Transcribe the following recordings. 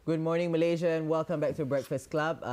Good morning, Malaysia, and welcome back to Breakfast Club.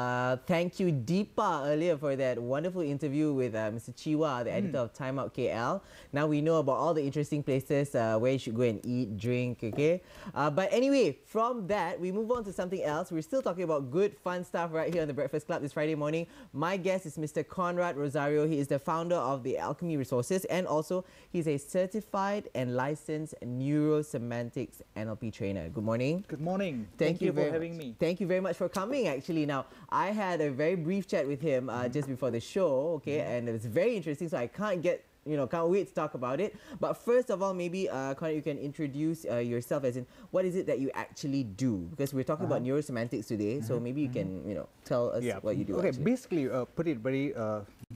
Thank you, Deepa, earlier for that wonderful interview with Mr. Chiwa, the editor of Time Out KL. Now we know about all the interesting places where you should go and eat, drink, okay? But anyway, from that, we move on to something else. We're still talking about good, fun stuff right here on the Breakfast Club this Friday morning. My guest is Mr. Conrad Rozario. He is the founder of the Alchemy Resources, and also he's a certified and licensed neurosemantics NLP trainer. Good morning. Good morning. Thank you for having me. Thank you very much for coming, actually. Now, I had a very brief chat with him just before the show, okay, and it was very interesting, so I can't wait to talk about it. But first of all, maybe, Conrad, you can introduce yourself, as in, what is it that you actually do? Because we're talking about neurosemantics today, so maybe you can, tell us what you do. Okay, actually. basically, put it very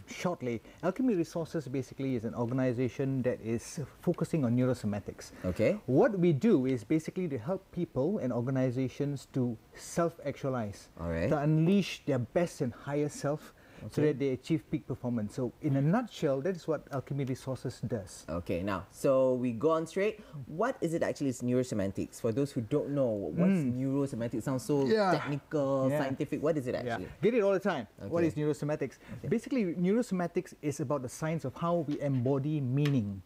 shortly, Alchemy Resources basically is an organization that is focusing on neurosemantics. Okay. What we do is basically to help people and organizations to self-actualize, to unleash their best and highest self, so that they achieve peak performance. So in a nutshell, that is what Alchemy Resources does. Okay, now, so we go on straight. What is it actually? It's neurosemantics. For those who don't know, what's neurosemantics? Sounds so technical, scientific. What is it actually? Get it all the time. What is neurosemantics? Basically, neurosemantics is about the science of how we embody meaning.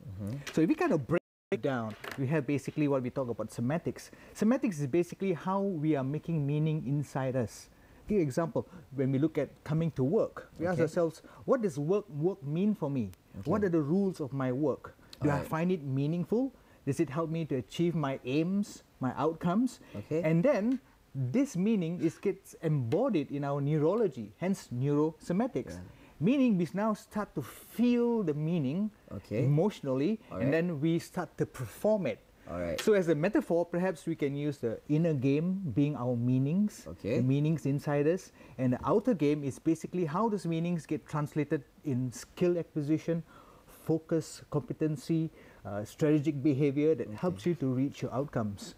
So if we kind of break it down, we have basically what we talk about semantics. Semantics is basically how we are making meaning inside us. Give an example, when we look at coming to work, we ask ourselves, what does work mean for me? What are the rules of my work? Do I find it meaningful? Does it help me to achieve my aims, my outcomes? And then this meaning gets embodied in our neurology, hence neurosemantics. Meaning we now start to feel the meaning emotionally, and then we start to perform it. So as a metaphor, perhaps we can use the inner game being our meanings, the meanings inside us, and the outer game is basically how those meanings get translated in skill acquisition, focus, competency, strategic behavior that helps you to reach your outcomes.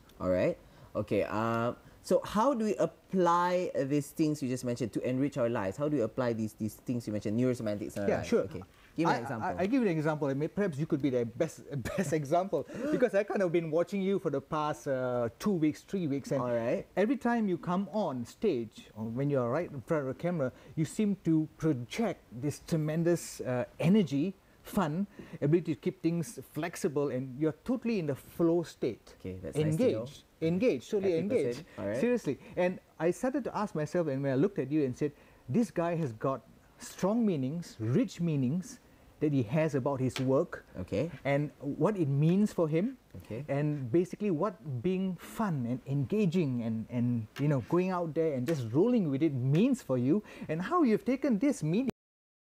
So how do we apply these things you just mentioned to enrich our lives? How do we apply these things you mentioned, neurosemantics in our lives? Sure. Give me an example. I give you an example. I mean, perhaps you could be the best example, because I kind of been watching you for the past 2 weeks, 3 weeks, and every time you come on stage, or when you are right in front of the camera, you seem to project this tremendous energy, fun, ability to keep things flexible, and you're totally in the flow state. That's engaged, nice totally engaged. Seriously. And I started to ask myself, and when I looked at you and said, this guy has got strong meanings, rich meanings that he has about his work, and what it means for him, and basically what being fun and engaging and going out there and just rolling with it means for you, and how you've taken this meaning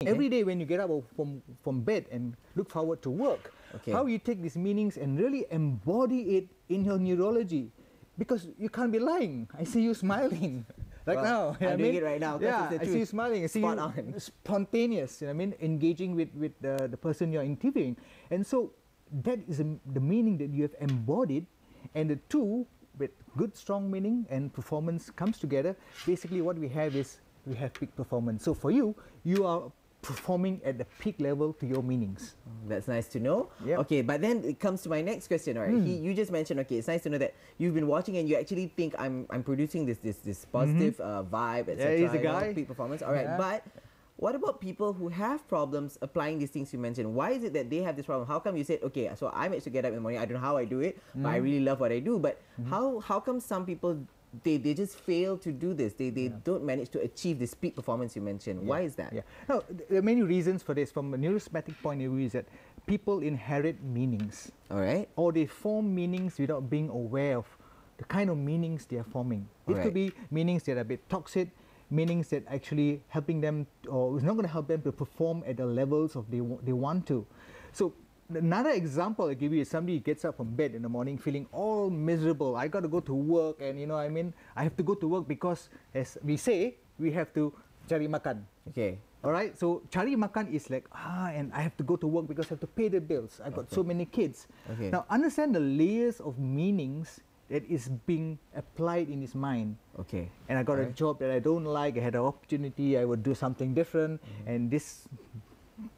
every day when you get up from bed and look forward to work, how you take these meanings and really embody it in your neurology, because you can't be lying. I see you smiling. Now, I'm doing it right now. I see you smiling. I see you spontaneous. Engaging with the person you're interviewing, and so that is the meaning that you have embodied, and the two with good, strong meaning and performance comes together. Basically, what we have is we have peak performance. So for you, you are performing at the peak level to your meanings. That's nice to know. Okay, but then it comes to my next question. All right, you just mentioned, it's nice to know that you've been watching and you actually think I'm producing this positive vibe, etc. Peak performance. All right, but what about people who have problems applying these things you mentioned? Why is it that they have this problem? How come you said, so I managed to get up in the morning, I don't know how I do it, but I really love what I do, but how come some people they just fail to do this? They don't manage to achieve this peak performance you mentioned. Why is that? No, there are many reasons for this. From a neurosemantic point of view, is that people inherit meanings. Or they form meanings without being aware of the kind of meanings they are forming. It could be meanings that are a bit toxic, meanings that actually helping them, or is not going to help them to perform at the levels of they want to. So another example I give you is somebody gets up from bed in the morning feeling all miserable. I got to go to work, and I have to go to work because, as we say, we have to cari makan. Alright, so cari makan is like, and I have to go to work because I have to pay the bills. I've got so many kids. Now understand the layers of meanings that is being applied in his mind. And I got a job that I don't like, I had an opportunity, I would do something different, and this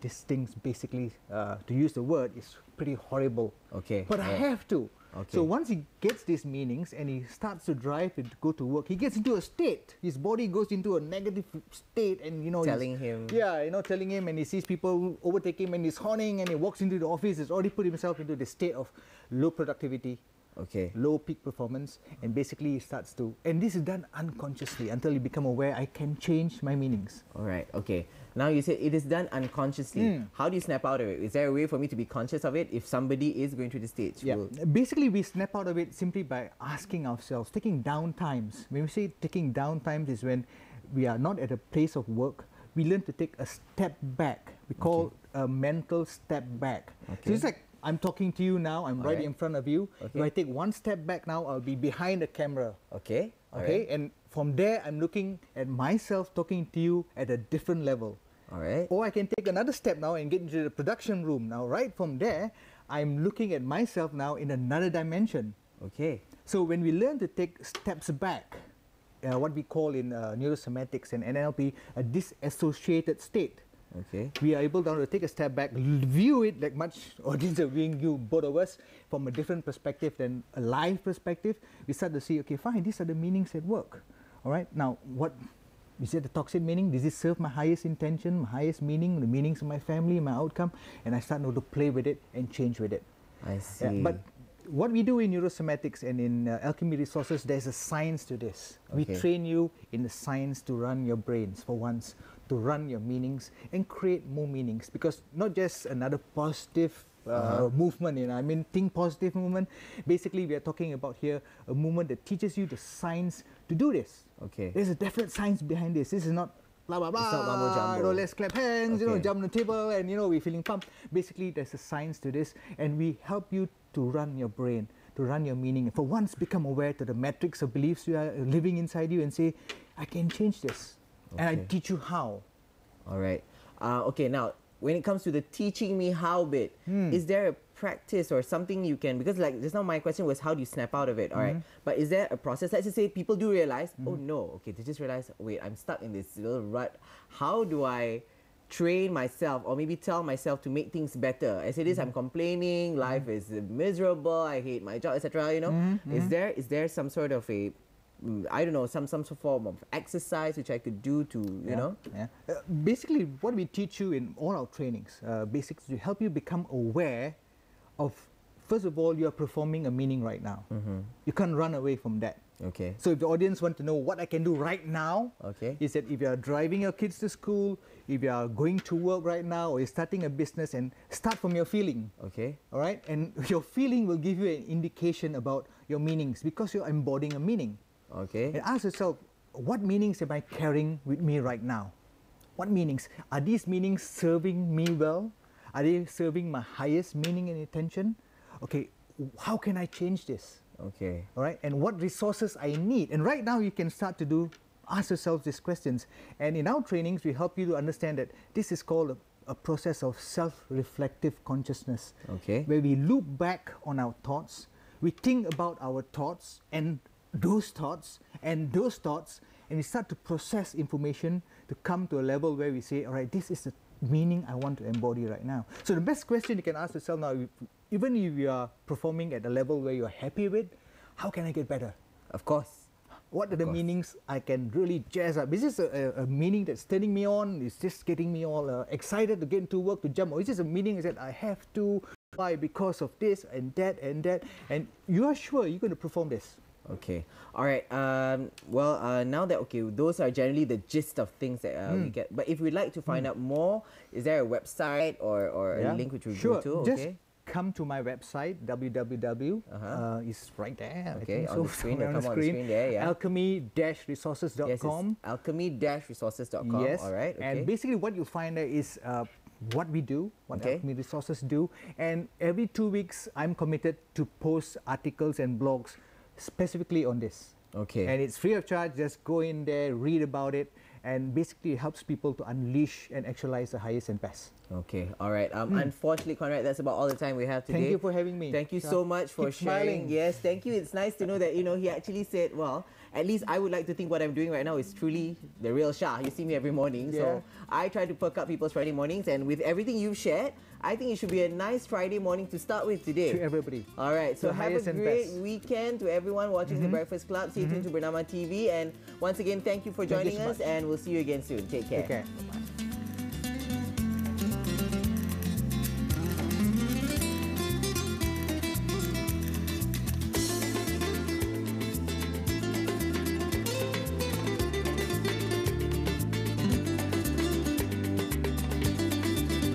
this thing's basically, to use the word, is pretty horrible. Okay. But I have to. Okay. So once he gets these meanings and he starts to drive and go to work, he gets into a state. His body goes into a negative state, and telling him. Yeah, telling him, and he sees people overtake him, and he's horning, and he walks into the office. He's already put himself into the state of low productivity. Okay. Low peak performance, and basically he starts to, and this is done unconsciously until you become aware, I can change my meanings. All right, okay. Now you said it is done unconsciously. How do you snap out of it? Is there a way for me to be conscious of it if somebody is going through the stage? Yeah, basically we snap out of it simply by asking ourselves, taking down times. When we say taking down times is when we are not at a place of work, we learn to take a step back. We call a mental step back. So it's like, I'm talking to you now, I'm right in front of you. If I take one step back now, I'll be behind the camera. Okay. Okay, and from there, I'm looking at myself talking to you at a different level. All right. Or I can take another step now and get into the production room. Now, right from there, I'm looking at myself now in another dimension. Okay. So when we learn to take steps back, what we call in neurosomatics and NLP, a disassociated state. Okay. We are able now to take a step back, view it like much audience are viewing you, both of us, from a different perspective than a live perspective. We start to see, okay, fine, these are the meanings at work. All right, now what, we said the toxic meaning, does it serve my highest intention, my highest meaning, the meanings of my family, my outcome? And I start now to play with it and change with it. I see. But what we do in neurosomatics and in Alchemy Resources, there's a science to this. We train you in the science to run your brains for once, to run your meanings and create more meanings, because not just another positive movement, I mean think positive movement. Basically we are talking about here a movement that teaches you the science to do this. Okay. There's a definite science behind this. This is not blah blah blah, it's not mumbo jumbo. let's clap hands, jump on the table, and we're feeling pumped. Basically there's a science to this, and we help you to run your brain, to run your meaning. For once become aware to the matrix of beliefs you are living inside you and say, I can change this. And I teach you how. All right. Okay, now, when it comes to the teaching me how bit, is there a practice or something you can, because like just now my question was how do you snap out of it, all right? But is there a process? Let's just say people do realize, oh no, okay, they just realize, wait, I'm stuck in this little rut. How do I train myself or maybe tell myself to make things better? As it is, I'm complaining, life is miserable, I hate my job, etc. Is there some sort of a I don't know, some form of exercise which I could do to, you know? Basically, what we teach you in all our trainings, basically to help you become aware of, first of all, you are performing a meaning right now. You can't run away from that. Okay. So if the audience want to know what I can do right now, is that if you are driving your kids to school, if you are going to work right now, or you're starting a business, and start from your feeling. Okay. All right? And your feeling will give you an indication about your meanings, because you're embodying a meaning. Okay. And ask yourself, what meanings am I carrying with me right now? What meanings? Are these meanings serving me well? Are they serving my highest meaning and intention? Okay, how can I change this? Okay. All right, and what resources I need? And right now you can start to ask yourself these questions. And in our trainings, we help you to understand that this is called a process of self-reflective consciousness. Okay. Where we look back on our thoughts, we think about our thoughts and those thoughts, and we start to process information to come to a level where we say, all right, this is the meaning I want to embody right now. So the best question you can ask yourself now, even if you are performing at a level where you're happy with, how can I get better? Of course. What are the meanings I can really jazz up? Is this a meaning that's turning me on? Is this getting me all excited to get into work, to jump? Or is this a meaning that I have to, why, because of this and that and that? And you are sure you're going to perform this. Okay. All right. Well, now that, okay, those are generally the gist of things that we get. But if we'd like to find out more, is there a website or a link which we go to? Okay. Just come to my website, www. It's right there. Okay, on the screen. Come on the screen there, yeah. Alchemy-resources.com. Yes, alchemy-resources.com. Yes. All right. Okay. And basically what you'll find there is what we do, what Alchemy Resources do. And every 2 weeks, I'm committed to post articles and blogs specifically on this. Okay. And it's free of charge. Just go in there, read about it, and basically helps people to unleash and actualize the highest and best. Okay, all right. Unfortunately, Conrad, that's about all the time we have today. Thank you for having me. Thank you so much for sharing. Smiling. Yes, thank you. It's nice to know that, you know, he actually said, well, at least I would like to think what I'm doing right now is truly the real Shah. You see me every morning. Yeah. So I try to perk up people's Friday mornings. And with everything you've shared, I think it should be a nice Friday morning to start with today. To everybody. All right. So have a great weekend to everyone watching The Breakfast Club. Stay tuned to Bernama TV. And once again, thank you for joining us. And we'll see you again soon. Take care. Take care.